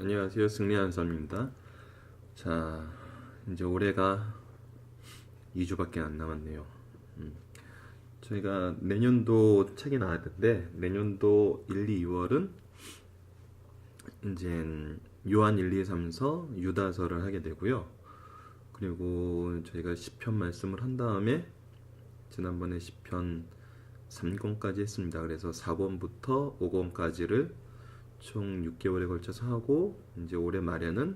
안녕하세요. 승리한선입니다. 자, 이제 올해가 2주밖에 안 남았네요. 저희가 내년도 책이 나왔는데 내년도 1, 2, 2월은 이제 요한 1, 2, 3서 유다서를 하게 되고요. 그리고 저희가 시편 말씀을 한 다음에 지난번에 시편 3권까지 했습니다. 그래서 4권부터 5권까지를 총 6개월에 걸쳐서 하고 이제 올해 말에는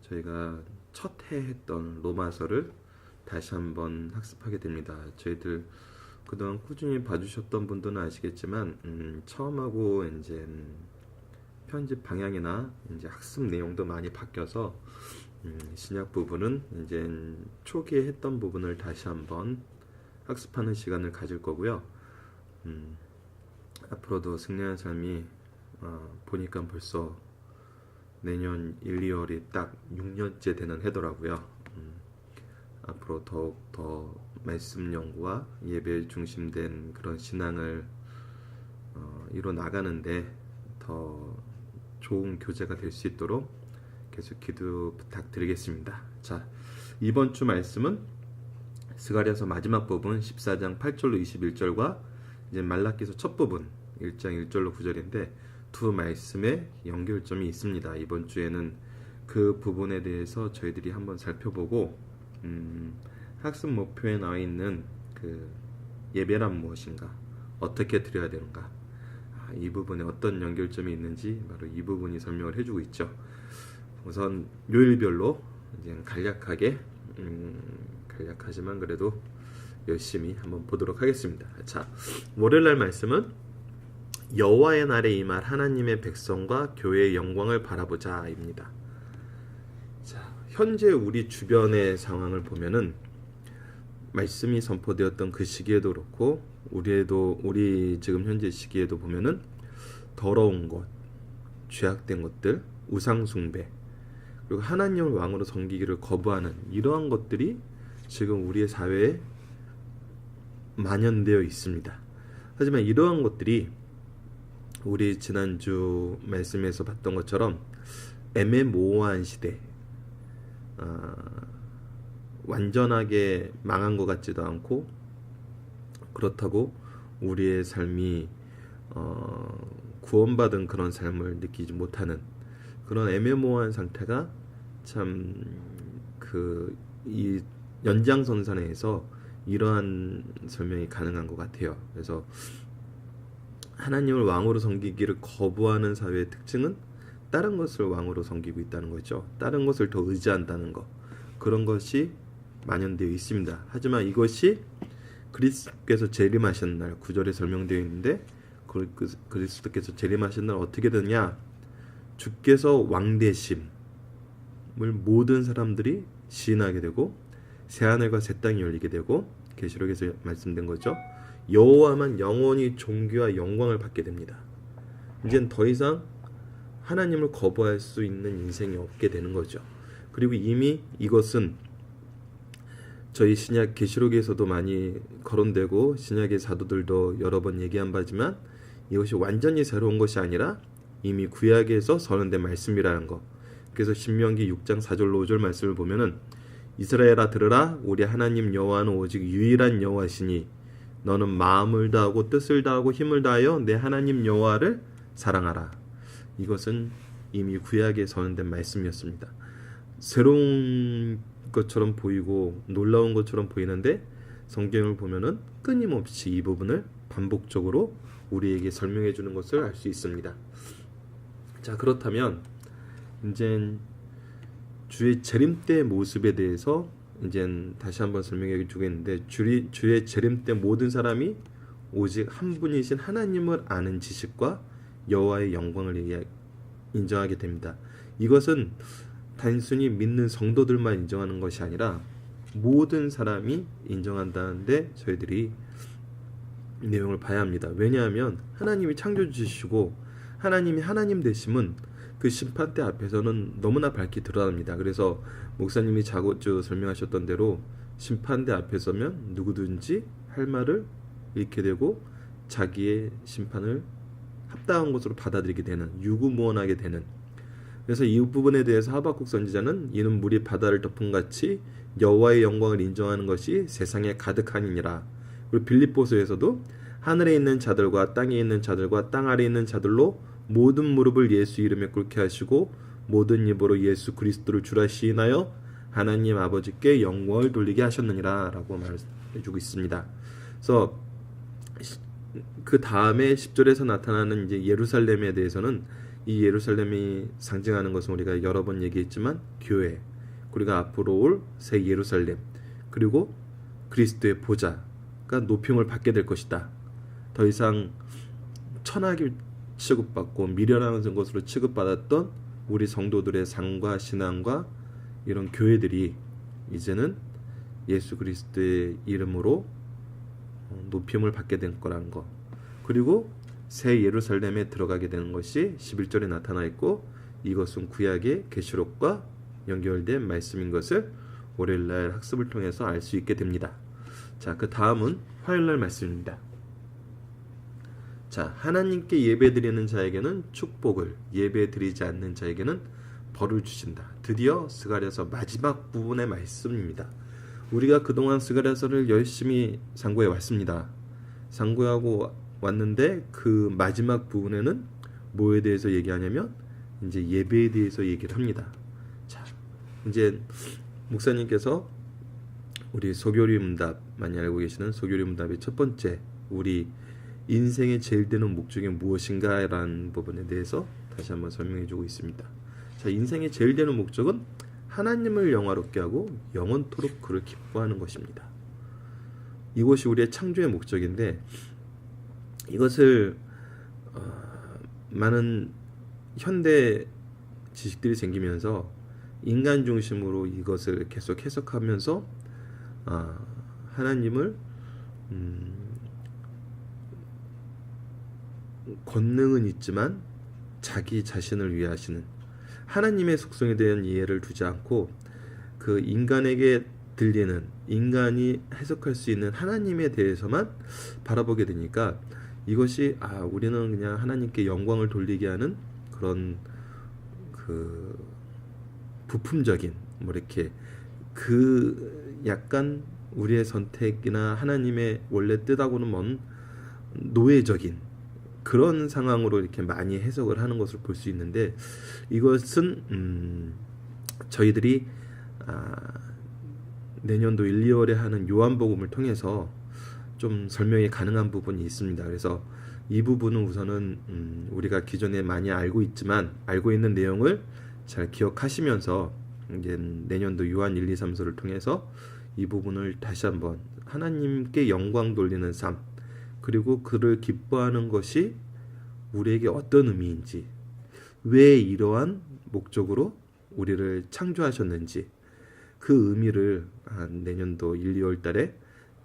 저희가 첫 해 했던 로마서를 다시 한번 학습하게 됩니다. 저희들 그동안 꾸준히 봐주셨던 분들은 아시겠지만 처음하고 이제 편집 방향이나 이제 학습 내용도 많이 바뀌어서 신약 부분은 이제 초기에 했던 부분을 다시 한번 학습하는 시간을 가질 거고요. 앞으로도 승리한 삶이 보니까 벌써 내년 1, 2월이 딱 6년째 되는 해더라고요. 앞으로 더욱 더 말씀 연구와 예배에 중심된 그런 신앙을 이뤄 나가는데 더 좋은 교재가 될 수 있도록 계속 기도 부탁드리겠습니다. 자, 이번 주 말씀은 스가랴서 마지막 부분 14장 8절로 21절과 이제 말라기서 첫 부분 1장 1절로 9절인데 두 말씀에 연결점이 있습니다. 이번 주에는 그 부분에 대해서 저희들이 한번 살펴보고 학습 목표에 나와 있는 그 예배란 무엇인가, 어떻게 드려야 되는가, 이 부분에 어떤 연결점이 있는지 바로 이 부분이 설명을 해주고 있죠. 우선 요일별로 이제 간략하지만 그래도 열심히 한번 보도록 하겠습니다. 자, 월요일날 말씀은 여호와의 날에 임할 하나님의 백성과 교회의 영광을 바라보자입니다. 자, 현재 우리 주변의 상황을 보면은 말씀이 선포되었던 그 시기에도 그렇고 우리 지금 현재 시기에도 보면은 더러운 것, 죄악된 것들, 우상 숭배, 그리고 하나님을 왕으로 섬기기를 거부하는 이러한 것들이 지금 우리의 사회에 만연되어 있습니다. 하지만 이러한 것들이 우리 지난주 말씀에서 봤던 것처럼 애매모호한 시대, 완전하게 망한 것 같지도 않고 그렇다고 우리의 삶이 구원받은 그런 삶을 느끼지 못하는 그런 애매모호한 상태가 참 이 연장선상에서 이러한 설명이 가능한 것 같아요. 그래서 하나님을 왕으로 섬기기를 거부하는 사회의 특징은 다른 것을 왕으로 섬기고 있다는 거죠. 다른 것을 더 의지한다는 것, 그런 것이 만연되어 있습니다. 하지만 이것이 그리스도께서 재림하신 날 9절에 설명되어 있는데 그리스도께서 재림하신 날 어떻게 되느냐, 주께서 왕 되심을 모든 사람들이 시인하게 되고 새하늘과 새 땅이 열리게 되고 계시록에서 말씀된 거죠. 여호와만 영원히 존귀와 영광을 받게 됩니다. 이젠 더 이상 하나님을 거부할 수 있는 인생이 없게 되는 거죠. 그리고 이미 이것은 저희 신약 계시록에서도 많이 거론되고 신약의 사도들도 여러 번 얘기한 바지만 이것이 완전히 새로운 것이 아니라 이미 구약에서 선언된 말씀이라는 것. 그래서 신명기 6장 4절로 5절 말씀을 보면은 이스라엘아 들으라, 우리 하나님 여호와는 오직 유일한 여호와시니 너는 마음을 다하고 뜻을 다하고 힘을 다하여 내 하나님 여호와를 사랑하라. 이것은 이미 구약에 선언된 말씀이었습니다. 새로운 것처럼 보이고 놀라운 것처럼 보이는데 성경을 보면은 끊임없이 이 부분을 반복적으로 우리에게 설명해 주는 것을 알 수 있습니다. 자, 그렇다면 이제 주의 재림 때 모습에 대해서 이제 다시 한번 설명해 주겠는데, 주의 재림 때 모든 사람이 오직 한 분이신 하나님을 아는 지식과 여호와의 영광을 인정하게 됩니다. 이것은 단순히 믿는 성도들만 인정하는 것이 아니라 모든 사람이 인정한다는데 저희들이 내용을 봐야 합니다. 왜냐하면 하나님이 창조주시고 하나님이 하나님 되심은 그 심판대 앞에서는 너무나 밝게 드러납니다. 그래서 목사님이 자고주 설명하셨던 대로 심판대 앞에 서면 누구든지 할 말을 잃게 되고 자기의 심판을 합당한 것으로 받아들이게 되는, 유구무원하게 되는 그래서 이 부분에 대해서 하박국 선지자는 이는 물이 바다를 덮은 같이 여호와의 영광을 인정하는 것이 세상에 가득하니라. 그리고 빌립보서에서도 하늘에 있는 자들과 땅에 있는 자들과 땅 아래에 있는 자들로 모든 무릎을 예수 이름에 꿇게 하시고 모든 입으로 예수 그리스도를 주라 시인하여 하나님 아버지께 영광을 돌리게 하셨느니라 라고 말해주고 있습니다. 그래서 그 다음에 10절에서 나타나는 이제 예루살렘에 대해서는 이 예루살렘이 상징하는 것은 우리가 여러 번 얘기했지만 교회, 우리가 앞으로 올 새 예루살렘, 그리고 그리스도의 보좌가 높임을 받게 될 것이다. 더 이상 천하기 취급받고 미련한 것으로 취급받았던 우리 성도들의 삶과 신앙과 이런 교회들이 이제는 예수 그리스도의 이름으로 높임을 받게 될 거라는 것, 그리고 새 예루살렘에 들어가게 되는 것이 11절에 나타나 있고, 이것은 구약의 계시록과 연결된 말씀인 것을 월요일날 학습을 통해서 알 수 있게 됩니다. 자, 그 다음은 화요일날 말씀입니다. 자, 하나님께 예배드리는 자에게는 축복을, 예배드리지 않는 자에게는 벌을 주신다. 드디어 스가랴서 마지막 부분의 말씀입니다. 우리가 그동안 스가랴서를 열심히 상고해 왔습니다. 상고하고 왔는데 그 마지막 부분에는 뭐에 대해서 얘기하냐면 이제 예배에 대해서 얘기를 합니다. 자, 이제 목사님께서 우리 소교리 문답, 많이 알고 계시는 소교리 문답의 첫 번째, 우리 인생의 제일 되는 목적이 무엇인가 라는 부분에 대해서 다시 한번 설명해 주고 있습니다. 자, 인생의 제일 되는 목적은 하나님을 영화롭게 하고 영원토록 그를 기뻐하는 것입니다. 이것이 우리의 창조의 목적인데, 이것을 많은 현대 지식들이 생기면서 인간 중심으로 이것을 계속 해석하면서 하나님을 권능은 있지만 자기 자신을 위해 하시는, 하나님의 속성에 대한 이해를 두지 않고 그 인간에게 들리는, 인간이 해석할 수 있는 하나님에 대해서만 바라보게 되니까 이것이 우리는 그냥 하나님께 영광을 돌리게 하는 그런 그 부품적인 이렇게 그 약간 우리의 선택이나 하나님의 원래 뜻하고는 먼 노예적인 그런 상황으로 이렇게 많이 해석을 하는 것을 볼 수 있는데, 이것은 저희들이 내년도 1, 2월에 하는 요한복음을 통해서 좀 설명이 가능한 부분이 있습니다. 그래서 이 부분은 우선은 우리가 기존에 많이 알고 있지만 알고 있는 내용을 잘 기억하시면서 이제 내년도 요한 1, 2, 3서를 통해서 이 부분을 다시 한번 하나님께 영광 돌리는 삶, 그리고 그를 기뻐하는 것이 우리에게 어떤 의미인지, 왜 이러한 목적으로 우리를 창조하셨는지, 그 의미를 내년도 1, 2월 달에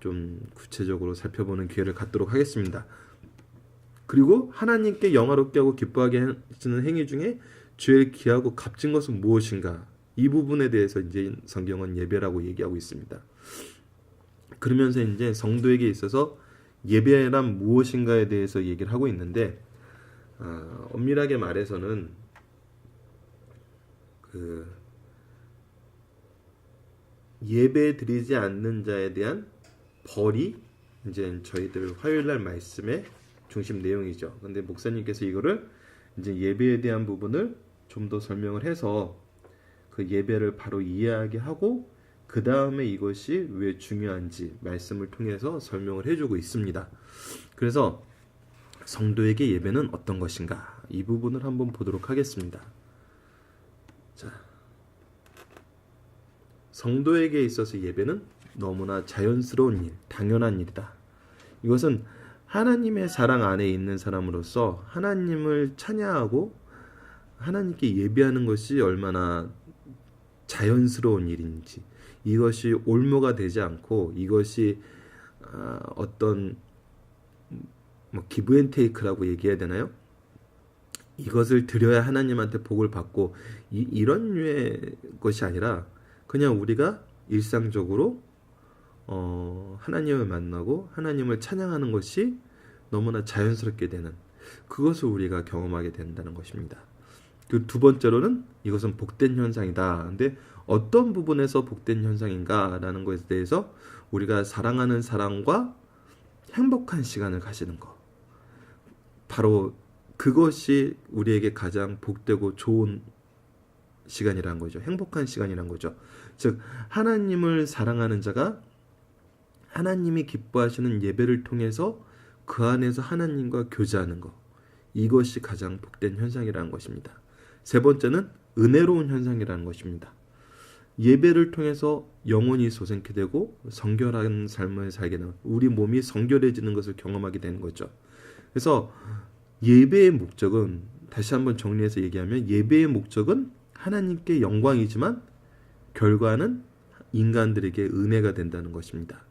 좀 구체적으로 살펴보는 기회를 갖도록 하겠습니다. 그리고 하나님께 영화롭게 하고 기뻐하게 하시는 행위 중에 제일 귀하고 값진 것은 무엇인가, 이 부분에 대해서 이제 성경은 예배라고 얘기하고 있습니다. 그러면서 이제 성도에게 있어서 예배란 무엇인가에 대해서 얘기를 하고 있는데, 엄밀하게 말해서는 그 예배 드리지 않는 자에 대한 벌이 이제 저희들 화요일날 말씀의 중심 내용이죠. 근데 목사님께서 이거를 이제 예배에 대한 부분을 좀 더 설명을 해서 그 예배를 바로 이해하게 하고, 그 다음에 이것이 왜 중요한지 말씀을 통해서 설명을 해주고 있습니다. 그래서 성도에게 예배는 어떤 것인가, 이 부분을 한번 보도록 하겠습니다. 자, 성도에게 있어서 예배는 너무나 자연스러운 일, 당연한 일이다. 이것은 하나님의 사랑 안에 있는 사람으로서 하나님을 찬양하고 하나님께 예배하는 것이 얼마나 자연스러운 일인지, 이것이 올무가 되지 않고 이것이 어떤 기브앤테이크라고 얘기해야 되나요? 이것을 드려야 하나님한테 복을 받고 이런 류의 것이 아니라 그냥 우리가 일상적으로 하나님을 만나고 하나님을 찬양하는 것이 너무나 자연스럽게 되는, 그것을 우리가 경험하게 된다는 것입니다. 그 두 번째로는 이것은 복된 현상이다. 근데 어떤 부분에서 복된 현상인가라는 것에 대해서 우리가 사랑하는 사람과 행복한 시간을 가지는 것. 바로 그것이 우리에게 가장 복되고 좋은 시간이라는 거죠. 행복한 시간이라는 거죠. 즉 하나님을 사랑하는 자가 하나님이 기뻐하시는 예배를 통해서 그 안에서 하나님과 교제하는 것. 이것이 가장 복된 현상이라는 것입니다. 세 번째는 은혜로운 현상이라는 것입니다. 예배를 통해서 영혼이 소생케 되고 성결한 삶을 살게 되는, 우리 몸이 성결해지는 것을 경험하게 되는 거죠. 그래서 예배의 목적은, 다시 한번 정리해서 얘기하면, 예배의 목적은 하나님께 영광이지만 결과는 인간들에게 은혜가 된다는 것입니다.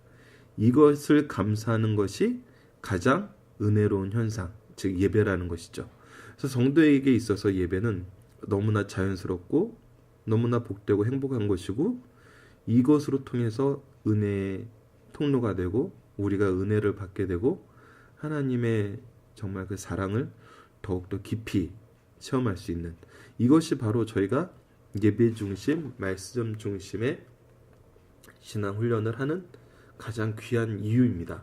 이것을 감사하는 것이 가장 은혜로운 현상, 즉 예배라는 것이죠. 그래서 성도에게 있어서 예배는 너무나 자연스럽고 너무나 복되고 행복한 것이고, 이것으로 통해서 은혜의 통로가 되고 우리가 은혜를 받게 되고 하나님의 정말 그 사랑을 더욱더 깊이 체험할 수 있는, 이것이 바로 저희가 예배 중심, 말씀 중심의 신앙 훈련을 하는 가장 귀한 이유입니다.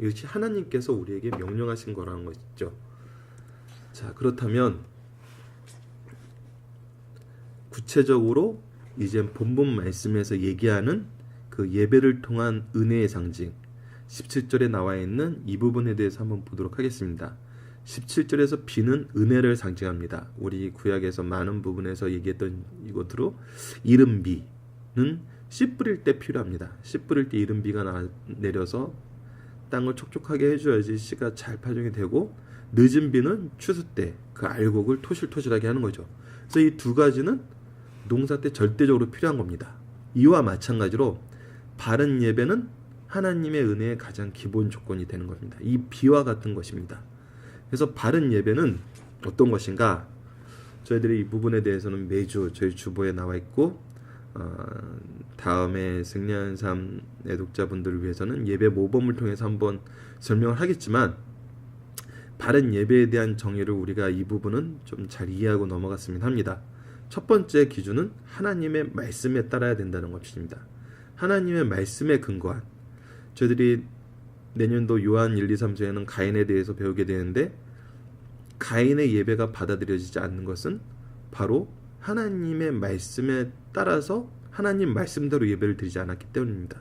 이것이 하나님께서 우리에게 명령하신 거라는 것이죠. 자, 그렇다면 구체적으로 이제 본문 말씀에서 얘기하는 그 예배를 통한 은혜의 상징, 17절에 나와 있는 이 부분에 대해서 한번 보도록 하겠습니다. 17절에서 비는 은혜를 상징합니다. 우리 구약에서 많은 부분에서 얘기했던 이것으로 이른 비는 씨 뿌릴 때 필요합니다. 씨 뿌릴 때 이른 비가 내려서 땅을 촉촉하게 해줘야지 씨가 잘 파종이 되고, 늦은 비는 추수 때 그 알곡을 토실토실하게 하는 거죠. 그래서 이 두 가지는 농사 때 절대적으로 필요한 겁니다. 이와 마찬가지로 바른 예배는 하나님의 은혜의 가장 기본 조건이 되는 겁니다. 이 비와 같은 것입니다. 그래서 바른 예배는 어떤 것인가? 저희들이 이 부분에 대해서는 매주 저희 주보에 나와 있고, 다음에 승리하는 삶 애독자분들을 위해서는 예배 모범을 통해서 한번 설명을 하겠지만, 바른 예배에 대한 정의를 우리가 이 부분은 좀 잘 이해하고 넘어갔으면 합니다. 첫 번째 기준은 하나님의 말씀에 따라야 된다는 것입니다. 하나님의 말씀에 근거한, 저희들이 내년도 요한 1, 2, 3서에는 가인에 대해서 배우게 되는데, 가인의 예배가 받아들여지지 않는 것은 바로 하나님의 말씀에 따라서 하나님 말씀대로 예배를 드리지 않았기 때문입니다.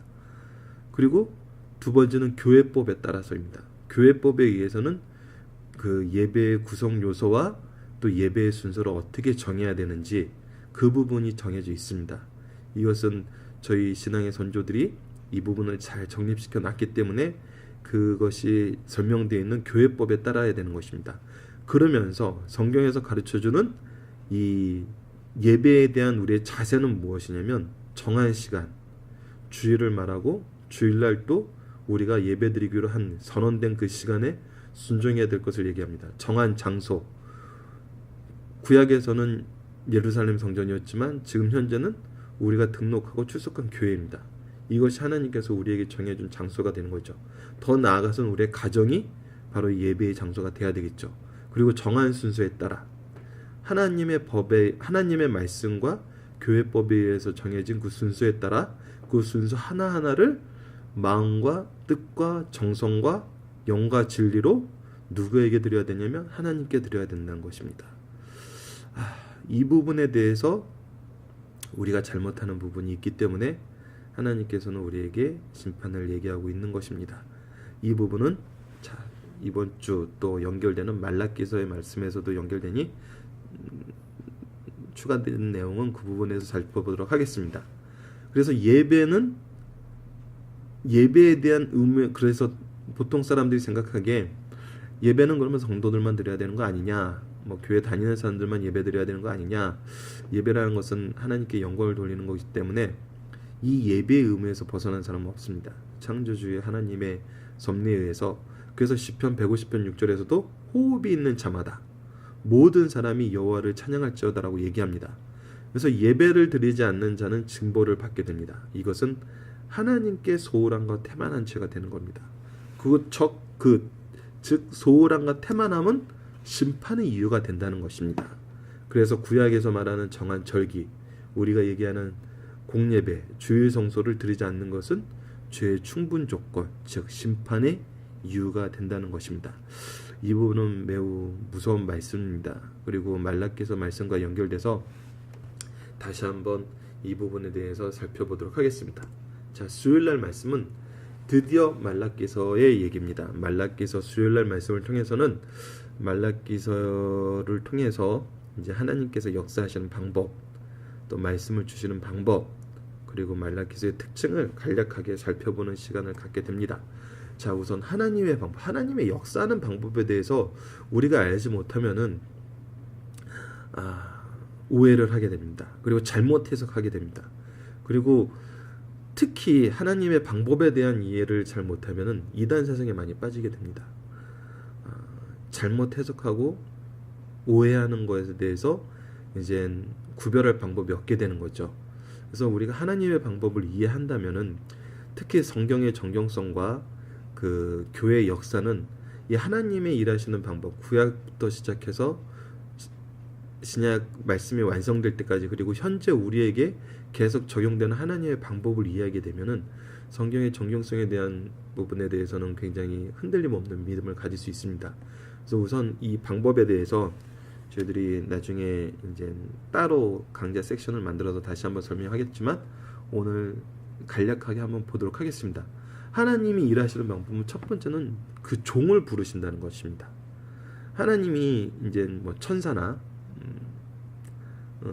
그리고 두 번째는 교회법에 따라서입니다. 교회법에 의해서는 그 예배의 구성 요소와 또 예배의 순서를 어떻게 정해야 되는지 그 부분이 정해져 있습니다. 이것은 저희 신앙의 선조들이 이 부분을 잘 정립시켜 놨기 때문에 그것이 설명되어 있는 교회법에 따라야 되는 것입니다. 그러면서 성경에서 가르쳐주는 이 예배에 대한 우리의 자세는 무엇이냐면, 정한 시간, 주일을 말하고 주일날도 우리가 예배드리기로 한 선언된 그 시간에 순종해야 될 것을 얘기합니다. 정한 장소, 구약에서는 예루살렘 성전이었지만 지금 현재는 우리가 등록하고 출석한 교회입니다. 이것이 하나님께서 우리에게 정해준 장소가 되는 거죠. 더 나아가서는 우리의 가정이 바로 예배의 장소가 돼야 되겠죠. 그리고 정한 순서에 따라 하나님의 법에, 하나님의 말씀과 교회법에 의해서 정해진 그 순서에 따라 그 순서 하나하나를 마음과 뜻과 정성과 영과 진리로 누구에게 드려야 되냐면 하나님께 드려야 된다는 것입니다. 이 부분에 대해서 우리가 잘못하는 부분이 있기 때문에 하나님께서는 우리에게 심판을 얘기하고 있는 것입니다. 이 부분은 자, 이번 주 또 연결되는 말라기서의 말씀에서도 연결되니 추가된 내용은 그 부분에서 살펴보도록 하겠습니다. 그래서 예배는, 예배에 대한 의미, 그래서 보통 사람들이 생각하기에 예배는 그러면 성도들만 드려야 되는 거 아니냐, 뭐 교회 다니는 사람들만 예배 드려야 되는 거 아니냐, 예배라는 것은 하나님께 영광을 돌리는 것이기 때문에 이 예배의 의미에서 벗어난 사람은 없습니다. 창조주의 하나님의 섭리에 의해서. 그래서 시편 150편 6절에서도 호흡이 있는 자마다 모든 사람이 여호와를 찬양할지어다라고 얘기합니다. 그래서 예배를 드리지 않는 자는 징벌을 받게 됩니다. 이것은 하나님께 소홀함과 태만한 죄가 되는 겁니다. 즉 소홀함과 태만함은 심판의 이유가 된다는 것입니다. 그래서 구약에서 말하는 정한 절기, 우리가 얘기하는 공예배, 주일 성소를 드리지 않는 것은 죄의 충분 조건, 즉 심판의 이유가 된다는 것입니다. 이 부분은 매우 무서운 말씀입니다. 그리고 말라기서 말씀과 연결돼서 다시 한번 이 부분에 대해서 살펴보도록 하겠습니다. 자, 수요일날 말씀은 드디어 말라기서의 얘기입니다. 말라기서 수요일날 말씀을 통해서는 말라기서를 통해서 이제 하나님께서 역사하시는 방법, 또 말씀을 주시는 방법, 그리고 말라기서의 특징을 간략하게 살펴보는 시간을 갖게 됩니다. 자, 우선 하나님의 방법, 하나님의 역사하는 방법에 대해서 우리가 알지 못하면은 오해를 하게 됩니다. 그리고 잘못 해석하게 됩니다. 그리고 특히 하나님의 방법에 대한 이해를 잘 못하면은 이단 사상에 많이 빠지게 됩니다. 잘못 해석하고 오해하는 것에 대해서 이제 구별할 방법이 없게 되는 거죠. 그래서 우리가 하나님의 방법을 이해한다면은 특히 성경의 정경성과 그 교회의 역사는 이 하나님의 일하시는 방법, 구약부터 시작해서 신약 말씀이 완성될 때까지, 그리고 현재 우리에게 계속 적용되는 하나님의 방법을 이해하게 되면은 성경의 정경성에 대한 부분에 대해서는 굉장히 흔들림 없는 믿음을 가질 수 있습니다. 그래서 우선 이 방법에 대해서 저희들이 나중에 이제 따로 강좌 섹션을 만들어서 다시 한번 설명하겠지만 오늘 간략하게 한번 보도록 하겠습니다. 하나님이 일하시는 방법은 첫 번째는 그 종을 부르신다는 것입니다. 하나님이 이제 뭐 천사나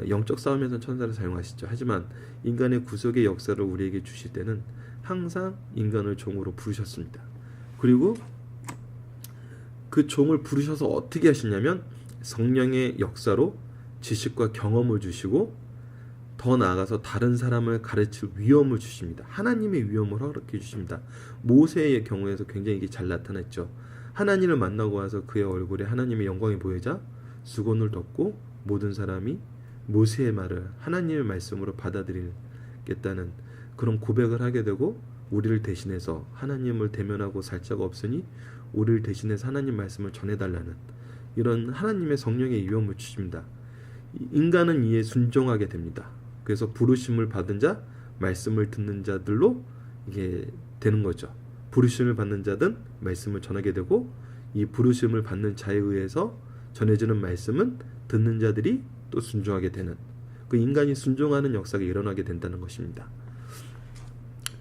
영적 싸움에서는 천사를 사용하시죠. 하지만 인간의 구속의 역사를 우리에게 주실 때는 항상 인간을 종으로 부르셨습니다. 그리고 그 종을 부르셔서 어떻게 하시냐면 성령의 역사로 지식과 경험을 주시고 더 나아가서 다른 사람을 가르칠 위엄을 주십니다. 하나님의 위엄을 허락해 주십니다. 모세의 경우에서 굉장히 이게 잘 나타났죠. 하나님을 만나고 와서 그의 얼굴에 하나님의 영광이 보이자 수건을 덮고 모든 사람이 모세의 말을 하나님의 말씀으로 받아들이겠다는 그런 고백을 하게 되고, 우리를 대신해서 하나님을 대면하고 살 자가 없으니 우리를 대신해서 하나님 말씀을 전해달라는 이런 하나님의 성령의 위엄을 주십니다. 인간은 이에 순종하게 됩니다. 그래서 부르심을 받은 자, 말씀을 듣는 자들로 이게 되는 거죠. 부르심을 받는 자든 말씀을 전하게 되고, 이 부르심을 받는 자에 의해서 전해지는 말씀은 듣는 자들이 또 순종하게 되는, 그 인간이 순종하는 역사가 일어나게 된다는 것입니다.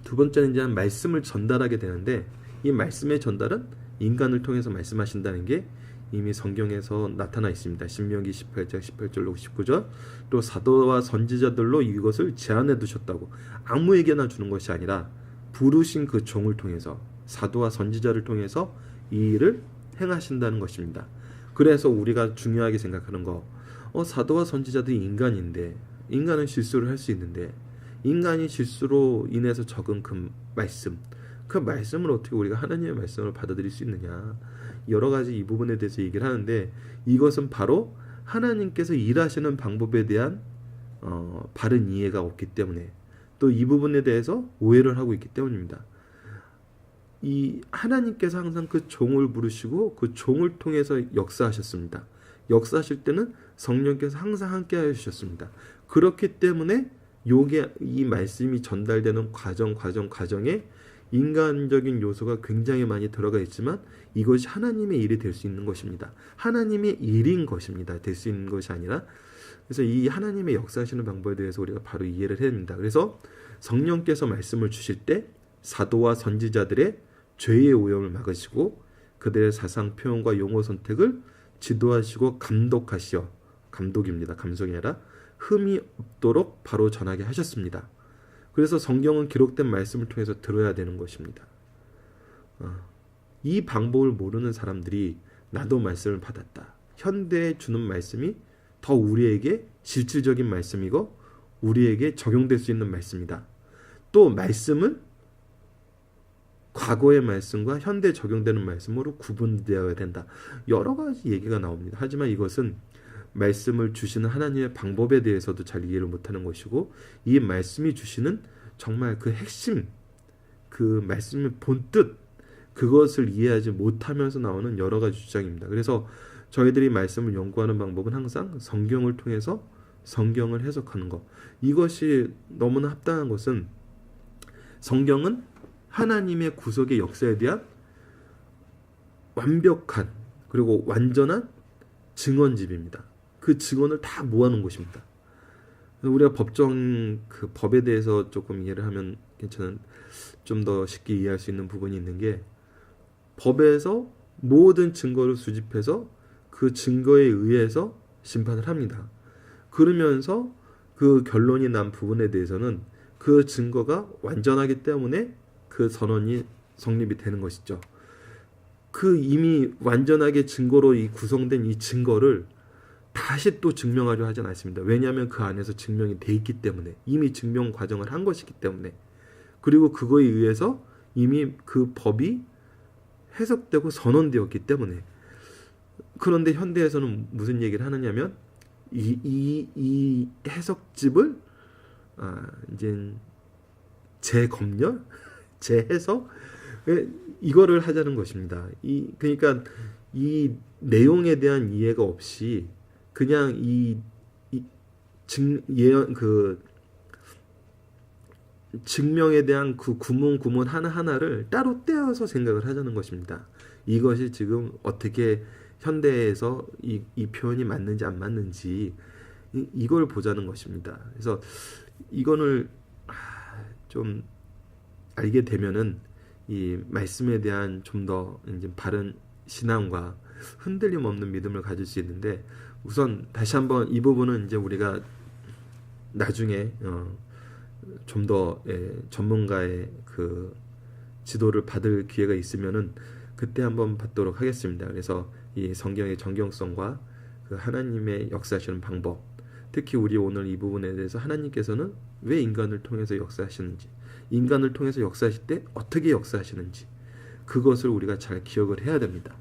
두 번째는 이제 말씀을 전달하게 되는데, 이 말씀의 전달은 인간을 통해서 말씀하신다는 게 이미 성경에서 나타나 있습니다. 신명기 18장 18절로 19절. 또 사도와 선지자들로 이것을 제안해 두셨다고. 아무에게나 주는 것이 아니라 부르신 그 종을 통해서, 사도와 선지자를 통해서 이 일을 행하신다는 것입니다. 그래서 우리가 중요하게 생각하는 거, 사도와 선지자들이 인간인데, 인간은 실수를 할 수 있는데, 인간이 실수로 인해서 적은 그 말씀을 어떻게 우리가 하나님의 말씀을 받아들일 수 있느냐, 여러 가지 이 부분에 대해서 얘기를 하는데, 이것은 바로 하나님께서 일하시는 방법에 대한 바른 이해가 없기 때문에, 또 이 부분에 대해서 오해를 하고 있기 때문입니다. 이 하나님께서 항상 그 종을 부르시고 그 종을 통해서 역사하셨습니다. 역사하실 때는 성령께서 항상 함께 하여 주셨습니다. 그렇기 때문에 이 말씀이 전달되는 과정에 인간적인 요소가 굉장히 많이 들어가 있지만 이것이 하나님의 일이 될 수 있는 것입니다. 하나님의 일인 것입니다. 될 수 있는 것이 아니라. 그래서 이 하나님의 역사하시는 방법에 대해서 우리가 바로 이해를 해야 됩니다. 그래서 성령께서 말씀을 주실 때 사도와 선지자들의 죄의 오염을 막으시고 그들의 사상 표현과 용어 선택을 지도하시고 감독입니다. 감성이 아니라 흠이 없도록 바로 전하게 하셨습니다. 그래서 성경은 기록된 말씀을 통해서 들어야 되는 것입니다. 이 방법을 모르는 사람들이 나도 말씀을 받았다, 현대에 주는 말씀이 더 우리에게 실질적인 말씀이고 우리에게 적용될 수 있는 말씀이다. 또 말씀은 과거의 말씀과 현대에 적용되는 말씀으로 구분되어야 된다. 여러 가지 얘기가 나옵니다. 하지만 이것은 말씀을 주시는 하나님의 방법에 대해서도 잘 이해를 못하는 것이고, 이 말씀이 주시는 정말 그 핵심, 그 말씀의 본뜻, 그것을 이해하지 못하면서 나오는 여러 가지 주장입니다. 그래서 저희들이 말씀을 연구하는 방법은 항상 성경을 통해서 성경을 해석하는 것. 이것이 너무나 합당한 것은 성경은 하나님의 구속의 역사에 대한 완벽한 그리고 완전한 증언집입니다. 그 증언을 다 모아놓은 것입니다. 우리가 그 법에 대해서 조금 이해를 하면 괜찮은, 좀 더 쉽게 이해할 수 있는 부분이 있는 게, 법에서 모든 증거를 수집해서 그 증거에 의해서 심판을 합니다. 그러면서 그 결론이 난 부분에 대해서는 그 증거가 완전하기 때문에 그 선언이 성립이 되는 것이죠. 그 이미 완전하게 증거로 구성된 이 증거를 다시 또 증명하려 하진 않습니다. 왜냐하면 그 안에서 증명이 돼 있기 때문에, 이미 증명 과정을 한 것이기 때문에, 그리고 그거에 의해서 이미 그 법이 해석되고 선언되었기 때문에. 그런데 현대에서는 무슨 얘기를 하느냐면 이 해석집을 이제 재검열, 재해석, 이거를 하자는 것입니다. 그러니까 이 내용에 대한 이해가 없이 그냥 증명에 대한 그 구문 하나하나를 따로 떼어서 생각을 하자는 것입니다. 이것이 지금 어떻게 현대에서 이 표현이 맞는지 안 맞는지 이걸 보자는 것입니다. 그래서 이거를 좀 알게 되면은 이 말씀에 대한 좀 더 이제 바른 신앙과 흔들림 없는 믿음을 가질 수 있는데, 우선 다시 한번 이 부분은 이제 우리가 나중에 좀 더 전문가의 그 지도를 받을 기회가 있으면은 그때 한번 받도록 하겠습니다. 그래서 이 성경의 정경성과 그 하나님의 역사하시는 방법, 특히 우리 오늘 이 부분에 대해서 하나님께서는 왜 인간을 통해서 역사하시는지, 인간을 통해서 역사하실 때 어떻게 역사하시는지, 그것을 우리가 잘 기억을 해야 됩니다.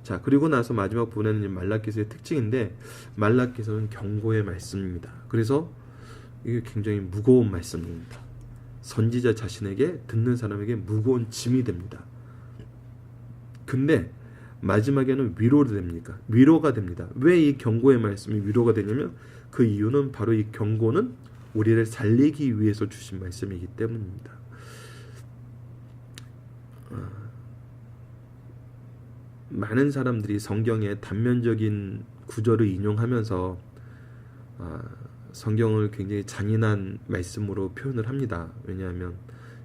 자, 그리고 나서 마지막 부분에는 말라기서의 특징인데, 말라기서는 경고의 말씀입니다. 그래서 이게 굉장히 무거운 말씀입니다. 선지자 자신에게, 듣는 사람에게 무거운 짐이 됩니다. 근데 마지막에는 위로가 됩니다. 왜 이 경고의 말씀이 위로가 되냐면, 그 이유는 바로 이 경고는 우리를 살리기 위해서 주신 말씀이기 때문입니다. 많은 사람들이 성경의 단면적인 구절을 인용하면서 성경을 굉장히 잔인한 말씀으로 표현을 합니다. 왜냐하면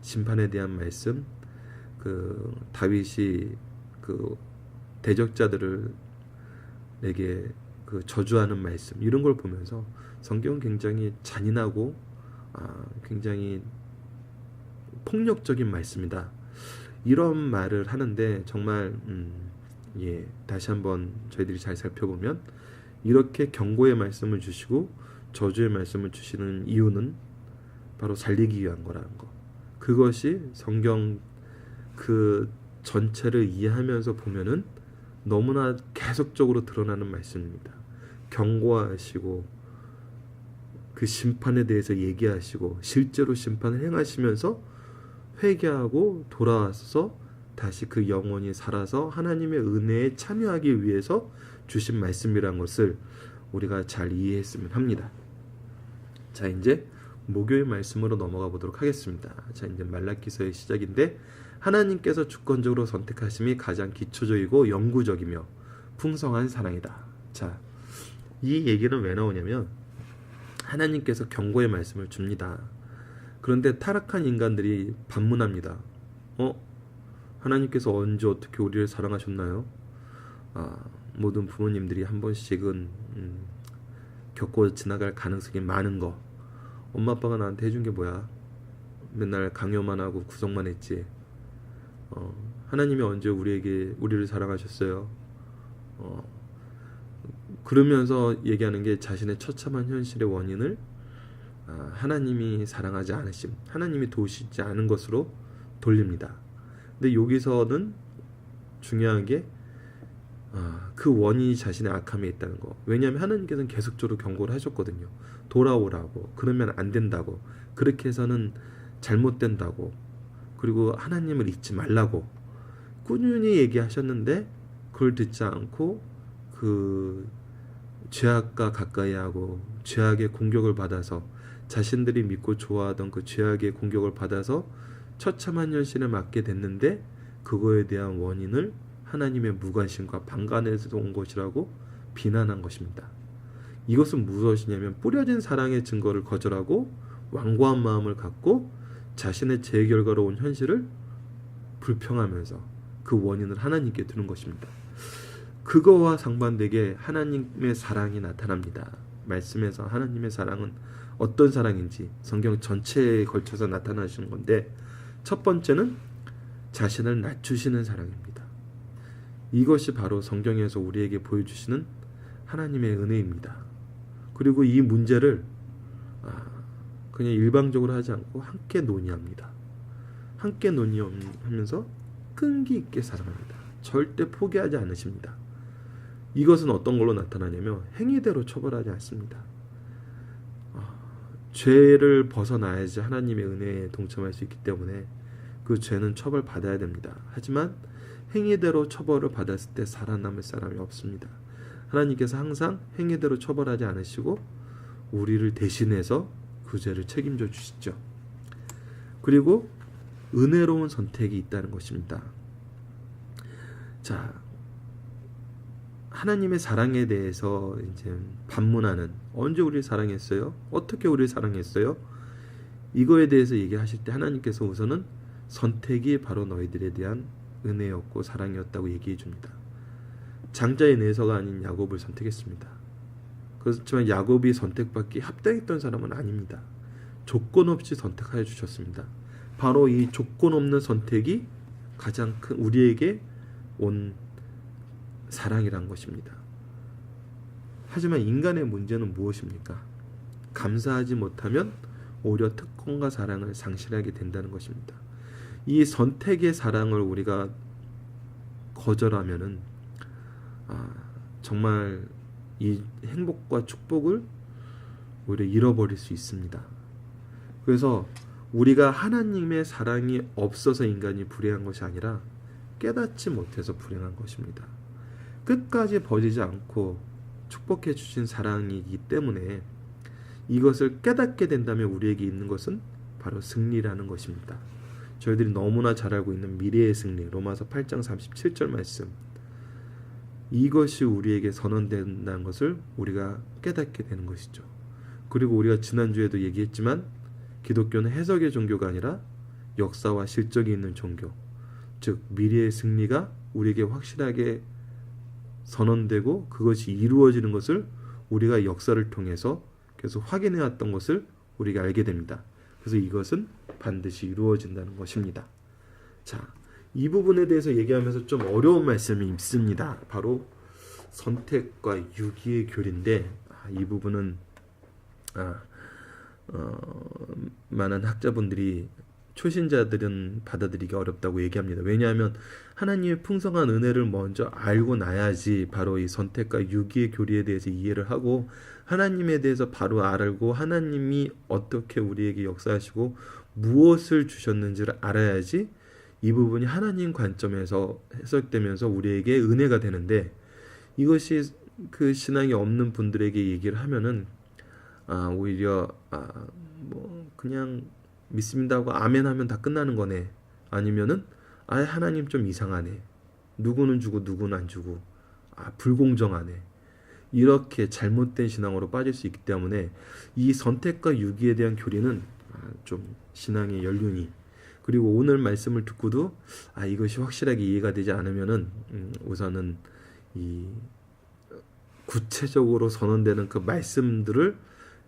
심판에 대한 말씀, 그 다윗이 그 대적자들에게 그 저주하는 말씀, 이런 걸 보면서 성경은 굉장히 잔인하고 굉장히 폭력적인 말씀이다, 이런 말을 하는데, 정말 다시 한번 저희들이 잘 살펴보면 이렇게 경고의 말씀을 주시고 저주의 말씀을 주시는 이유는 바로 살리기 위한 거라는 거. 그것이 성경 그 전체를 이해하면서 보면은 너무나 계속적으로 드러나는 말씀입니다. 경고하시고 그 심판에 대해서 얘기하시고 실제로 심판을 행하시면서 회개하고 돌아와서 다시 그 영혼이 살아서 하나님의 은혜에 참여하기 위해서 주신 말씀이란 것을 우리가 잘 이해했으면 합니다. 자, 이제 목요일 말씀으로 넘어가 보도록 하겠습니다. 자, 이제 말라기서의 시작인데, 하나님께서 주권적으로 선택하심이 가장 기초적이고 영구적이며 풍성한 사랑이다. 자, 이 얘기는 왜 나오냐면, 하나님께서 경고의 말씀을 줍니다. 그런데 타락한 인간들이 반문합니다. 하나님께서 언제 어떻게 우리를 사랑하셨나요? 모든 부모님들이 한 번씩은 겪고 지나갈 가능성이 많은 거. 엄마 아빠가 나한테 해준 게 뭐야? 맨날 강요만 하고 구속만 했지. 하나님이 언제 우리를 사랑하셨어요? 그러면서 얘기하는 게 자신의 처참한 현실의 원인을 하나님이 사랑하지 않으심, 하나님이 도우시지 않은 것으로 돌립니다. 근데 여기서는 중요한 게 그 원인이 자신의 악함에 있다는 거. 왜냐하면 하나님께서는 계속적으로 경고를 하셨거든요. 돌아오라고, 그러면 안 된다고, 그렇게 해서는 잘못된다고, 그리고 하나님을 잊지 말라고 꾸준히 얘기하셨는데, 그걸 듣지 않고 그 죄악과 가까이 하고 죄악의 공격을 받아서 자신들이 믿고 좋아하던 그 죄악의 공격을 받아서 처참한 현실에 맞게 됐는데 그거에 대한 원인을 하나님의 무관심과 방관에서 온 것이라고 비난한 것입니다. 이것은 무엇이냐면 뿌려진 사랑의 증거를 거절하고 완고한 마음을 갖고 자신의 죄 결과로 온 현실을 불평하면서 그 원인을 하나님께 두는 것입니다. 그거와 상반되게 하나님의 사랑이 나타납니다. 말씀에서 하나님의 사랑은 어떤 사랑인지 성경 전체에 걸쳐서 나타나시는 건데, 첫 번째는 자신을 낮추시는 사랑입니다. 이것이 바로 성경에서 우리에게 보여주시는 하나님의 은혜입니다. 그리고 이 문제를 그냥 일방적으로 하지 않고 함께 논의합니다. 함께 논의하면서 끈기 있게 사랑합니다. 절대 포기하지 않으십니다. 이것은 어떤 걸로 나타나냐면 행위대로 처벌하지 않습니다. 죄를 벗어나야지 하나님의 은혜에 동참할 수 있기 때문에 그 죄는 처벌받아야 됩니다. 하지만 행위대로 처벌을 받았을 때 살아남을 사람이 없습니다. 하나님께서 항상 행위대로 처벌하지 않으시고 우리를 대신해서 그 죄를 책임져 주시죠. 그리고 은혜로운 선택이 있다는 것입니다. 자, 하나님의 사랑에 대해서 이제 반문하는, 언제 우리를 사랑했어요? 어떻게 우리를 사랑했어요? 이거에 대해서 얘기하실 때 하나님께서 우선은 선택이 바로 너희들에 대한 은혜였고 사랑이었다고 얘기해 줍니다. 장자의 내서가 아닌 야곱을 선택했습니다. 그렇지만 야곱이 선택받기 합당했던 사람은 아닙니다. 조건 없이 선택하여 주셨습니다. 바로 이 조건 없는 선택이 가장 큰 우리에게 온 사랑이란 것입니다. 하지만 인간의 문제는 무엇입니까? 감사하지 못하면 오히려 특권과 사랑을 상실하게 된다는 것입니다. 이 선택의 사랑을 우리가 거절하면은 정말 이 행복과 축복을 오히려 잃어버릴 수 있습니다. 그래서 우리가 하나님의 사랑이 없어서 인간이 불행한 것이 아니라 깨닫지 못해서 불행한 것입니다. 끝까지 버리지 않고 축복해 주신 사랑이기 때문에 이것을 깨닫게 된다면 우리에게 있는 것은 바로 승리라는 것입니다. 저희들이 너무나 잘 알고 있는 미래의 승리, 로마서 8장 37절 말씀, 이것이 우리에게 선언된다는 것을 우리가 깨닫게 되는 것이죠. 그리고 우리가 지난주에도 얘기했지만 기독교는 해석의 종교가 아니라 역사와 실적이 있는 종교, 즉 미래의 승리가 우리에게 확실하게 선언되고 그것이 이루어지는 것을 우리가 역사를 통해서 계속 확인해 왔던 것을 우리가 알게 됩니다. 그래서 이것은 반드시 이루어진다는 것입니다. 자, 이 부분에 대해서 얘기하면서 좀 어려운 말씀이 있습니다. 바로 선택과 유기의 교리인데 이 부분은 많은 학자분들이 초신자들은 받아들이기 어렵다고 얘기합니다. 왜냐하면 하나님의 풍성한 은혜를 먼저 알고 나야지 바로 이 선택과 유기의 교리에 대해서 이해를 하고 하나님에 대해서 바로 알고 하나님이 어떻게 우리에게 역사하시고 무엇을 주셨는지를 알아야지 이 부분이 하나님 관점에서 해석되면서 우리에게 은혜가 되는데, 이것이 그 신앙이 없는 분들에게 얘기를 하면은 오히려 뭐 그냥 믿습니다 하고 아멘 하면 다 끝나는 거네, 아니면은 하나님 좀 이상하네, 누구는 주고 누구는 안 주고 불공정하네, 이렇게 잘못된 신앙으로 빠질 수 있기 때문에 이 선택과 유기에 대한 교리는 좀 신앙의 연륜이, 그리고 오늘 말씀을 듣고도 이것이 확실하게 이해가 되지 않으면은 우선은 이 구체적으로 선언되는 그 말씀들을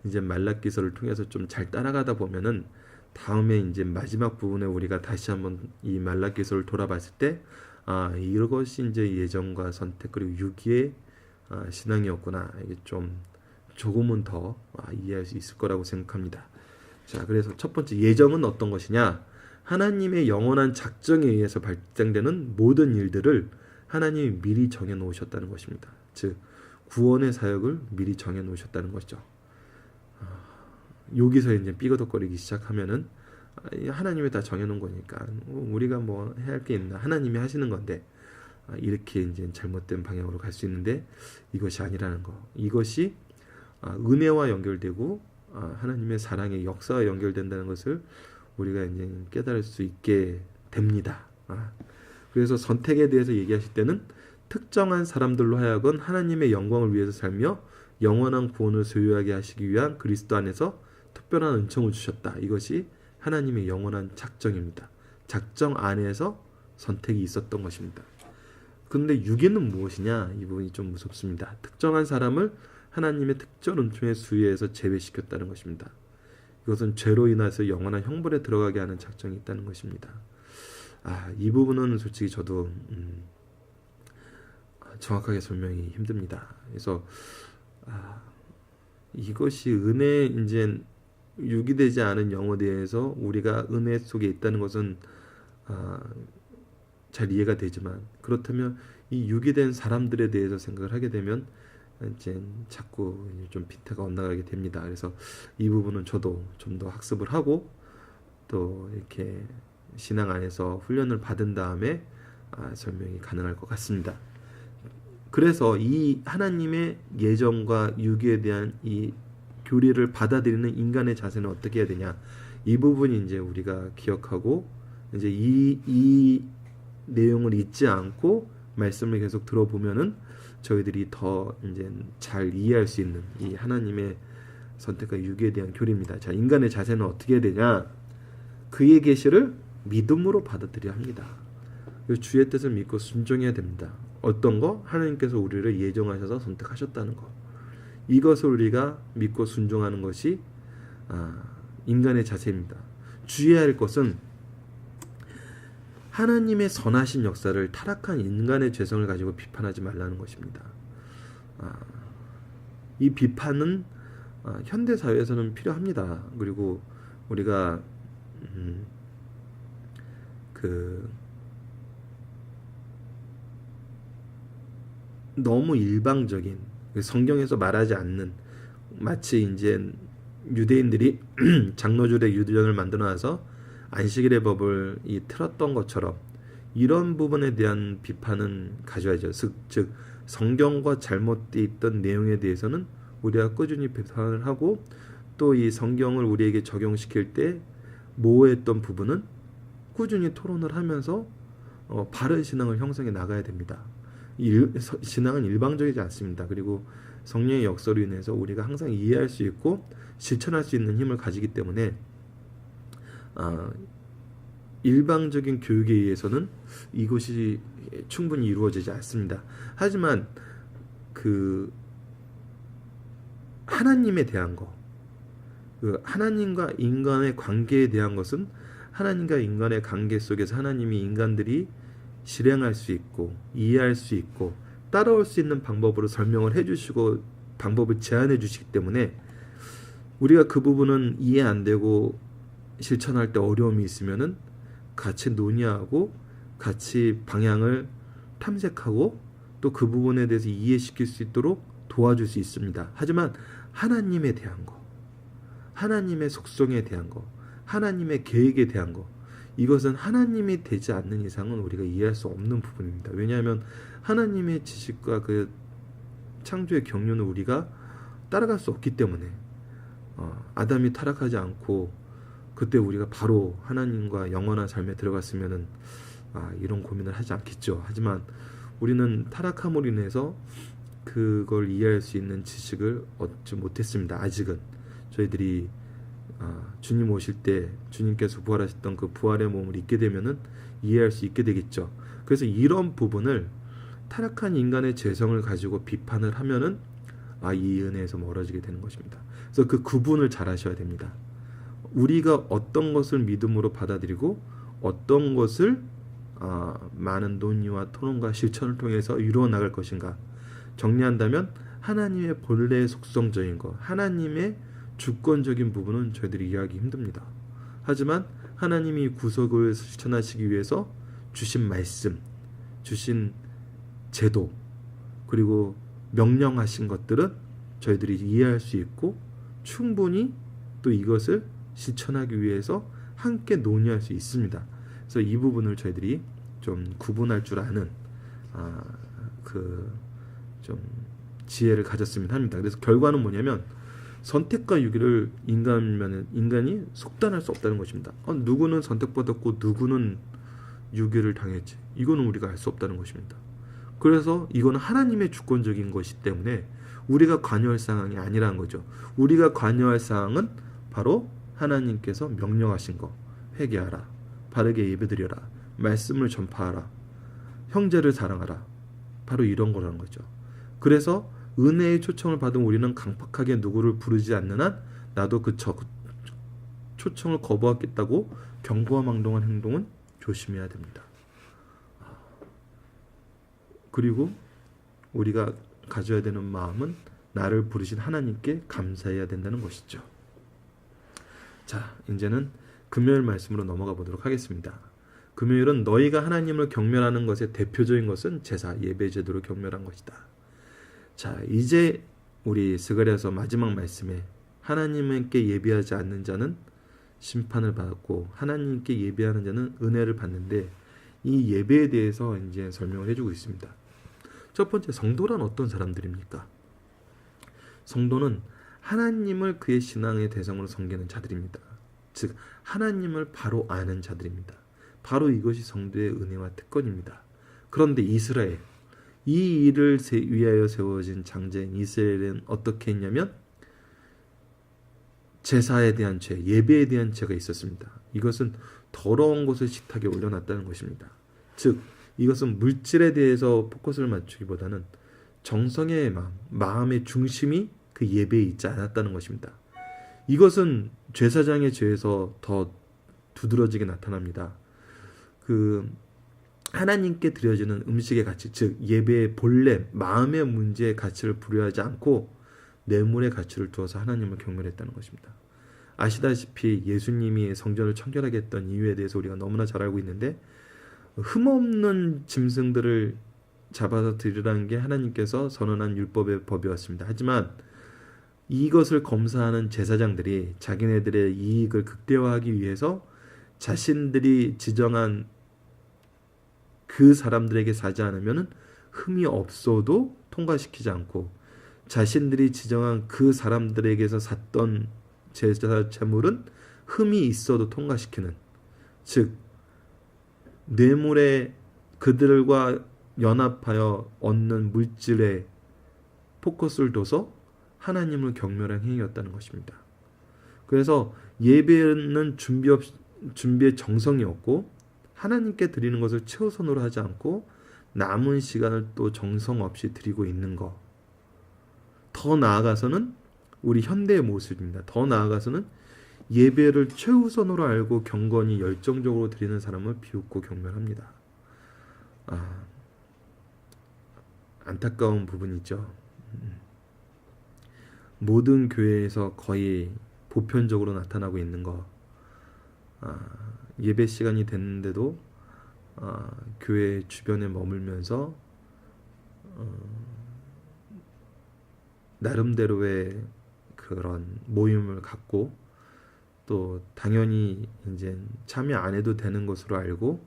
이제 말라기서를 통해서 좀 잘 따라가다 보면은 다음에 이제 마지막 부분에 우리가 다시 한번 이 말라기서를 돌아봤을 때 이것이 이제 예정과 선택 그리고 유기의 신앙이었구나, 이게 좀 조금은 더 이해할 수 있을 거라고 생각합니다. 자, 그래서 첫 번째, 예정은 어떤 것이냐? 하나님의 영원한 작정에 의해서 발생되는 모든 일들을 하나님이 미리 정해 놓으셨다는 것입니다. 즉 구원의 사역을 미리 정해 놓으셨다는 것이죠. 여기서 이제 삐거덕거리기 시작하면은 하나님이 다 정해 놓은 거니까 우리가 뭐 해야 할 게 있나, 하나님이 하시는 건데 이렇게 이제 잘못된 방향으로 갈 수 있는데 이것이 아니라는 거. 이것이 은혜와 연결되고 하나님의 사랑의 역사와 연결된다는 것을 우리가 이제 깨달을 수 있게 됩니다. 그래서 선택에 대해서 얘기하실 때는 특정한 사람들로 하여금 하나님의 영광을 위해서 살며 영원한 구원을 소유하게 하시기 위한 그리스도 안에서 특별한 은총을 주셨다. 이것이 하나님의 영원한 작정입니다. 작정 안에서 선택이 있었던 것입니다. 그런데 유기는 무엇이냐? 이 부분이 좀 무섭습니다. 특정한 사람을 하나님의 특정 은총의 수위에서 제외시켰다는 것입니다. 이것은 죄로 인해서 영원한 형벌에 들어가게 하는 작정이 있다는 것입니다. 이 부분은 솔직히 저도 정확하게 설명이 힘듭니다. 그래서 이것이 은혜 이제 유기되지 않은 영혼에 대해서 우리가 은혜 속에 있다는 것은 잘 이해가 되지만, 그렇다면 이 유기된 사람들에 대해서 생각을 하게 되면 이제 자꾸 좀 빈태가 엇나가게 됩니다. 그래서 이 부분은 저도 좀 더 학습을 하고 또 이렇게 신앙 안에서 훈련을 받은 다음에 설명이 가능할 것 같습니다. 그래서 이 하나님의 예정과 유기에 대한 이 교리를 받아들이는 인간의 자세는 어떻게 해야 되냐? 이 부분이 이제 우리가 기억하고 이제 이 내용을 잊지 않고 말씀을 계속 들어보면은 저희들이 더 이제 잘 이해할 수 있는 이 하나님의 선택과 유기에 대한 교리입니다. 자, 인간의 자세는 어떻게 해야 되냐? 그의 계시를 믿음으로 받아들여야 합니다. 주의 뜻을 믿고 순종해야 됩니다. 어떤 거? 하나님께서 우리를 예정하셔서 선택하셨다는 거. 이것을 우리가 믿고 순종하는 것이 인간의 자세입니다. 주의해야 할 것은 하나님의 선하신 역사를 타락한 인간의 죄성을 가지고 비판하지 말라는 것입니다. 이 비판은 현대 사회에서는 필요합니다. 그리고 우리가 너무 일방적인 성경에서 말하지 않는, 마치 이제 유대인들이 장로주일에 유전을 만들어 놔서 안식일의 법을 틀었던 것처럼 이런 부분에 대한 비판은 가져야죠. 즉 성경과 잘못되어 있던 내용에 대해서는 우리가 꾸준히 비판을 하고, 또 이 성경을 우리에게 적용시킬 때 모호했던 부분은 꾸준히 토론을 하면서 바른 신앙을 형성해 나가야 됩니다. 신앙은 일방적이지 않습니다. 그리고 성령의 역사로 인해서 우리가 항상 이해할 수 있고 실천할 수 있는 힘을 가지기 때문에 일방적인 교육에 의해서는 이것이 충분히 이루어지지 않습니다. 하지만 하나님에 대한 거, 하나님과 인간의 관계에 대한 것은 하나님과 인간의 관계 속에서 하나님이 인간들이 실행할 수 있고 이해할 수 있고 따라올 수 있는 방법으로 설명을 해주시고 방법을 제안해 주시기 때문에 우리가 그 부분은 이해 안 되고 실천할 때 어려움이 있으면은 같이 논의하고 같이 방향을 탐색하고 또 그 부분에 대해서 이해시킬 수 있도록 도와줄 수 있습니다. 하지만 하나님에 대한 거, 하나님의 속성에 대한 거, 하나님의 계획에 대한 거, 이것은 하나님이 되지 않는 이상은 우리가 이해할 수 없는 부분입니다. 왜냐하면 하나님의 지식과 그 창조의 경륜을 우리가 따라갈 수 없기 때문에 아담이 타락하지 않고 그때 우리가 바로 하나님과 영원한 삶에 들어갔으면은 이런 고민을 하지 않겠죠. 하지만 우리는 타락함으로 인해서 그걸 이해할 수 있는 지식을 얻지 못했습니다. 아직은 저희들이 주님 오실 때 주님께서 부활하셨던 그 부활의 몸을 입게 되면은 이해할 수 있게 되겠죠. 그래서 이런 부분을 타락한 인간의 죄성을 가지고 비판을 하면은 이 은혜에서 멀어지게 되는 것입니다. 그래서 그 구분을 잘 하셔야 됩니다. 우리가 어떤 것을 믿음으로 받아들이고 어떤 것을 많은 논의와 토론과 실천을 통해서 이루어 나갈 것인가. 정리한다면 하나님의 본래의 속성적인 것, 하나님의 주권적인 부분은 저희들이 이해하기 힘듭니다. 하지만 하나님이 구속을 실천하시기 위해서 주신 말씀, 주신 제도, 그리고 명령하신 것들은 저희들이 이해할 수 있고 충분히 또 이것을 실천하기 위해서 함께 논의할 수 있습니다. 그래서 이 부분을 저희들이 좀 구분할 줄 아는 그 좀 지혜를 가졌으면 합니다. 그래서 결과는 뭐냐면 선택과 유기를 인간이 속단할 수 없다는 것입니다. 누구는 선택받았고 누구는 유기를 당했지. 이거는 우리가 알 수 없다는 것입니다. 그래서 이거는 하나님의 주권적인 것이기 때문에 우리가 관여할 사항이 아니라는 거죠. 우리가 관여할 사항은 바로 하나님께서 명령하신 거. 회개하라. 바르게 예배드려라. 말씀을 전파하라. 형제를 사랑하라. 바로 이런 거라는 거죠. 그래서 은혜의 초청을 받은 우리는 강팍하게 누구를 부르지 않는 한 나도 그 초청을 거부하겠다고 경고망동한 행동은 조심해야 됩니다. 그리고 우리가 가져야 되는 마음은 나를 부르신 하나님께 감사해야 된다는 것이죠. 자, 이제는 금요일 말씀으로 넘어가 보도록 하겠습니다. 금요일은 너희가 하나님을 경멸하는 것의 대표적인 것은 제사, 예배 제도를 경멸한 것이다. 자, 이제 우리 스가랴서 마지막 말씀에 하나님께 예배하지 않는 자는 심판을 받았고 하나님께 예배하는 자는 은혜를 받는데 이 예배에 대해서 이제 설명을 해주고 있습니다. 첫 번째, 성도란 어떤 사람들입니까? 성도는 하나님을 그의 신앙의 대상으로 섬기는 자들입니다. 즉 하나님을 바로 아는 자들입니다. 바로 이것이 성도의 은혜와 특권입니다. 그런데 이스라엘, 이 일을 위하여 세워진 장자인 이스라엘은 어떻게 했냐면 제사에 대한 죄, 예배에 대한 죄가 있었습니다. 이것은 더러운 것을 식탁에 올려놨다는 것입니다. 즉 이것은 물질에 대해서 포커스를 맞추기보다는 정성의 마음의 중심이 그 예배에 있지 않았다는 것입니다. 이것은 제사장의 죄에서 더 두드러지게 나타납니다. 그 하나님께 드려지는 음식의 가치, 즉 예배의 본래 마음의 문제의 가치를 부여하지 않고 뇌물의 가치를 두어서 하나님을 경멸했다는 것입니다. 아시다시피 예수님이 성전을 청결하게 했던 이유에 대해서 우리가 너무나 잘 알고 있는데 흠없는 짐승들을 잡아서 드리라는 게 하나님께서 선언한 율법의 법이었습니다. 하지만 이것을 검사하는 제사장들이 자기네들의 이익을 극대화하기 위해서 자신들이 지정한 그 사람들에게 사지 않으면 흠이 없어도 통과시키지 않고 자신들이 지정한 그 사람들에게서 샀던 제사 제물은 흠이 있어도 통과시키는, 즉 뇌물에 그들과 연합하여 얻는 물질에 포커스를 둬서 하나님을 경멸한 행위였다는 것입니다. 그래서 예배는 준비의 정성이 없고 하나님께 드리는 것을 최우선으로 하지 않고 남은 시간을 또 정성 없이 드리고 있는 것. 더 나아가서는 우리 현대의 모습입니다. 더 나아가서는 예배를 최우선으로 알고 경건히 열정적으로 드리는 사람을 비웃고 경멸합니다. 안타까운 부분이죠. 모든 교회에서 거의 보편적으로 나타나고 있는 거. 예배 시간이 됐는데도 교회 주변에 머물면서 나름대로의 그런 모임을 갖고 또 당연히 이제 참여 안 해도 되는 것으로 알고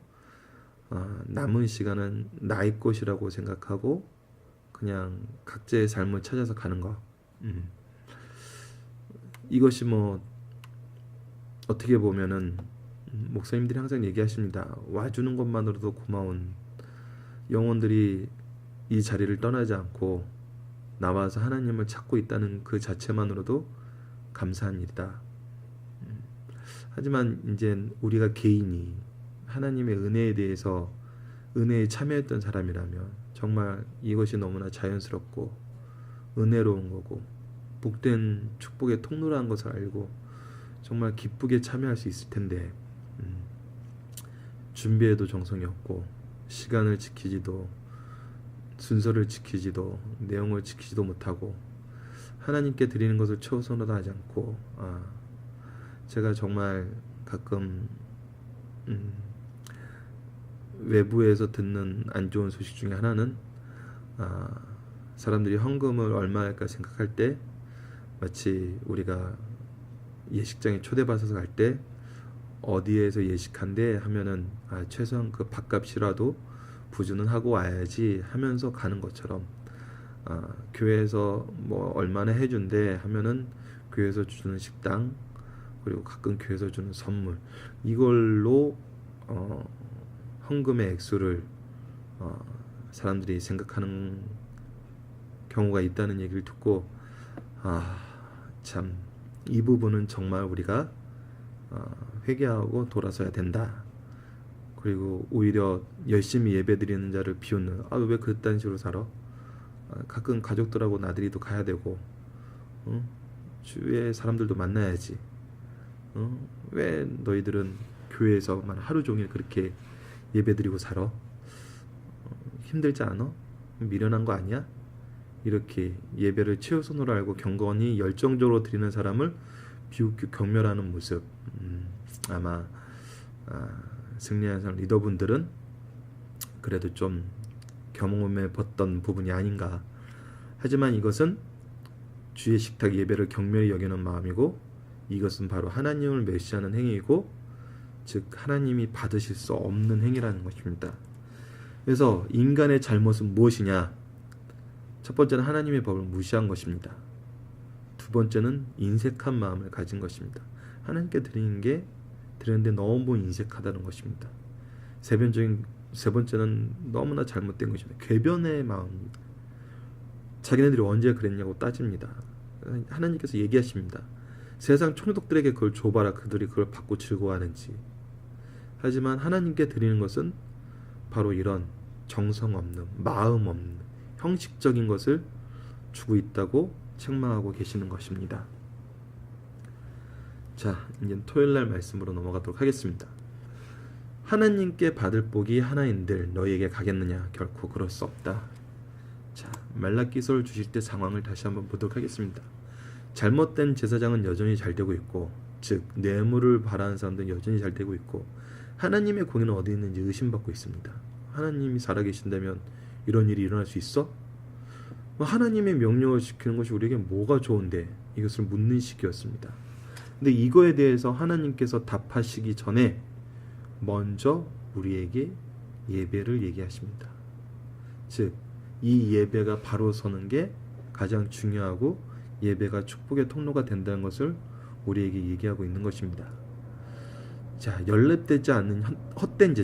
남은 시간은 나의 것이라고 생각하고 그냥 각자의 삶을 찾아서 가는 거. 이것이 뭐 어떻게 보면은 목사님들이 항상 얘기하십니다. 와주는 것만으로도 고마운 영혼들이 이 자리를 떠나지 않고 나와서 하나님을 찾고 있다는 그 자체만으로도 감사한 일이다. 하지만 이제 우리가 개인이 하나님의 은혜에 대해서 은혜에 참여했던 사람이라면 정말 이것이 너무나 자연스럽고 은혜로운 거고 복된 축복의 통로라는 것을 알고 정말 기쁘게 참여할 수 있을 텐데 준비에도 정성이 없고 시간을 지키지도 순서를 지키지도 내용을 지키지도 못하고 하나님께 드리는 것을 최우선으로 하지 않고 제가 정말 가끔 외부에서 듣는 안 좋은 소식 중에 하나는 사람들이 헌금을 얼마 할까 생각할 때 마치 우리가 예식장에 초대받아서 갈 때 어디에서 예식한대 하면은 최소한 그 밥값이라도 부주는 하고 와야지 하면서 가는 것처럼 교회에서 뭐 얼마나 해준대 하면은 교회에서 주는 식당 그리고 가끔 교회에서 주는 선물 이걸로 헌금의 액수를 사람들이 생각하는 경우가 있다는 얘기를 듣고 참 이 부분은 정말 우리가 회개하고 돌아서야 된다. 그리고 오히려 열심히 예배드리는 자를 비웃는 왜 그딴 식으로 살아? 가끔 가족들하고 나들이도 가야 되고 주위에 사람들도 만나야지. 왜 너희들은 교회에서만 하루 종일 그렇게 예배드리고 살아? 힘들지 않아? 미련한 거 아니야? 이렇게 예배를 최우선으로 알고 경건히 열정적으로 드리는 사람을 비웃고 경멸하는 모습 아마 승리한 리더분들은 그래도 좀 경험해 봤던 부분이 아닌가. 하지만 이것은 주의 식탁 예배를 경멸히 여기는 마음이고 이것은 바로 하나님을 멸시하는 행위이고 즉 하나님이 받으실 수 없는 행위라는 것입니다. 그래서 인간의 잘못은 무엇이냐? 첫 번째는 하나님의 법을 무시한 것입니다. 두 번째는 인색한 마음을 가진 것입니다. 하나님께 드리는데 너무 인색하다는 것입니다. 세 번째는 너무나 잘못된 것입니다. 궤변의 마음입니다. 자기네들이 언제 그랬냐고 따집니다. 하나님께서 얘기하십니다. 세상 총독들에게 그걸 줘봐라. 그들이 그걸 받고 즐거워하는지. 하지만 하나님께 드리는 것은 바로 이런 정성 없는, 마음 없는, 형식적인 것을 주고 있다고 책망하고 계시는 것입니다. 자, 이제 토요일날 말씀으로 넘어가도록 하겠습니다. 하나님께 받을 복이 하나인들 너희에게 가겠느냐? 결코 그럴 수 없다. 자, 말라기서를 주실 때 상황을 다시 한번 보도록 하겠습니다. 잘못된 제사장은 여전히 잘 되고 있고, 즉 뇌물을 바라는 사람들은 여전히 잘 되고 있고, 하나님의 공의는 어디 있는지 의심받고 있습니다. 하나님이 살아계신다면 이런 일이 일어날 수 있어? 하나님의 명령을 지키는 것이 우리에게 뭐가 좋은데? 이것을 묻는 시기였습니다. 근데 이거에 대해서 하나님께서 답하시기 전에 먼저 우리에게 예배를 얘기하십니다. 즉, 이 예배가 바로 서는 게 가장 중요하고 예배가 축복의 통로가 된다는 것을 우리에게 얘기하고 있는 것입니다. 자, 연랩되지 않는 헛된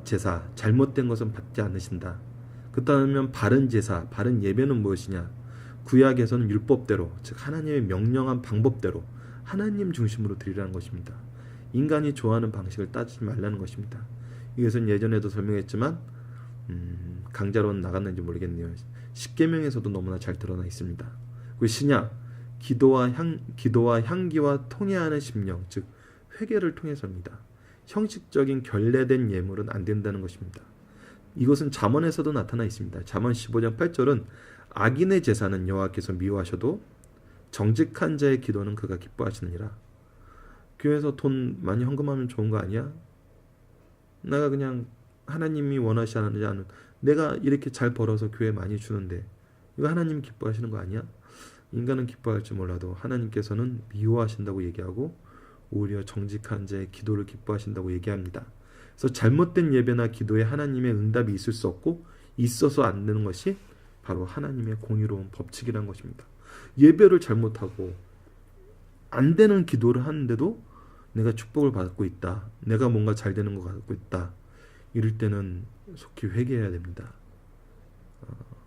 제사, 잘못된 것은 받지 않으신다. 그렇다면 바른 제사, 바른 예배는 무엇이냐? 구약에서는 율법대로, 즉 하나님의 명령한 방법대로 하나님 중심으로 드리라는 것입니다. 인간이 좋아하는 방식을 따지지 말라는 것입니다. 이것은 예전에도 설명했지만 강자로는 나갔는지 모르겠네요. 십계명에서도 너무나 잘 드러나 있습니다. 그 신약, 기도와 향기와 통회하는 심령, 즉 회개를 통해서입니다. 형식적인 결례된 예물은 안 된다는 것입니다. 이것은 잠언에서도 나타나 있습니다. 잠언 15장 8절은 악인의 제사는 여호와께서 미워하셔도 정직한 자의 기도는 그가 기뻐하시느니라. 교회에서 돈 많이 헌금하면 좋은 거 아니야? 내가 그냥 하나님이 원하시지 않은 내가 이렇게 잘 벌어서 교회 많이 주는데 이거 하나님 기뻐하시는 거 아니야? 인간은 기뻐할지 몰라도 하나님께서는 미워하신다고 얘기하고 오히려 정직한 자의 기도를 기뻐하신다고 얘기합니다. 그래서 잘못된 예배나 기도에 하나님의 응답이 있을 수 없고 있어서 안 되는 것이 바로 하나님의 공의로운 법칙이라는 것입니다. 예배를 잘못하고 안 되는 기도를 하는데도 내가 축복을 받고 있다. 내가 뭔가 잘 되는 것 같고 있다. 이럴 때는 속히 회개해야 됩니다.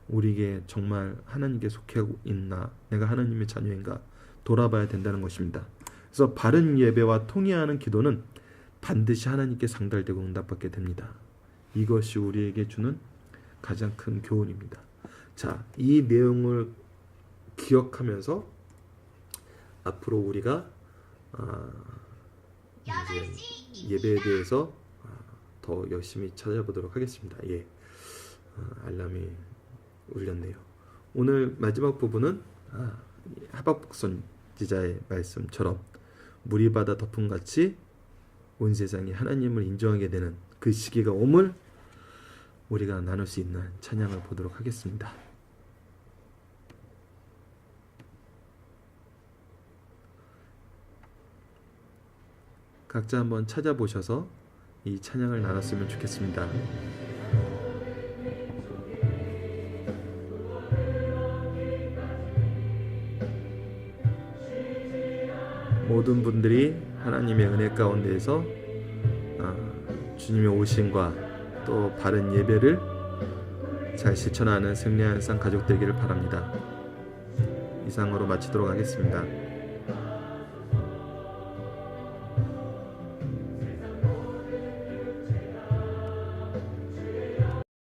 우리에게 정말 하나님께 속하고 있나? 내가 하나님의 자녀인가? 돌아봐야 된다는 것입니다. 그래서 바른 예배와 통회하는 기도는 반드시 하나님께 상달되고 응답받게 됩니다. 이것이 우리에게 주는 가장 큰 교훈입니다. 자, 이 내용을 기억하면서 앞으로 우리가 이제 예배에 대해서 더 열심히 찾아보도록 하겠습니다. 예, 알람이 울렸네요. 오늘 마지막 부분은 하박국 선지자의 말씀처럼 물이 바다 덮음같이 온 세상이 하나님을 인정하게 되는 그 시기가 오물 우리가 나눌 수 있는 찬양을 보도록 하겠습니다. 각자 한번 찾아보셔서 이 찬양을 나눴으면 좋겠습니다. 모든 분들이 하나님의 은혜 가운데에서 주님의 오심과 또 바른 예배를 잘 실천하는 승리한 쌍 가족 되기를 바랍니다. 이상으로 마치도록 하겠습니다.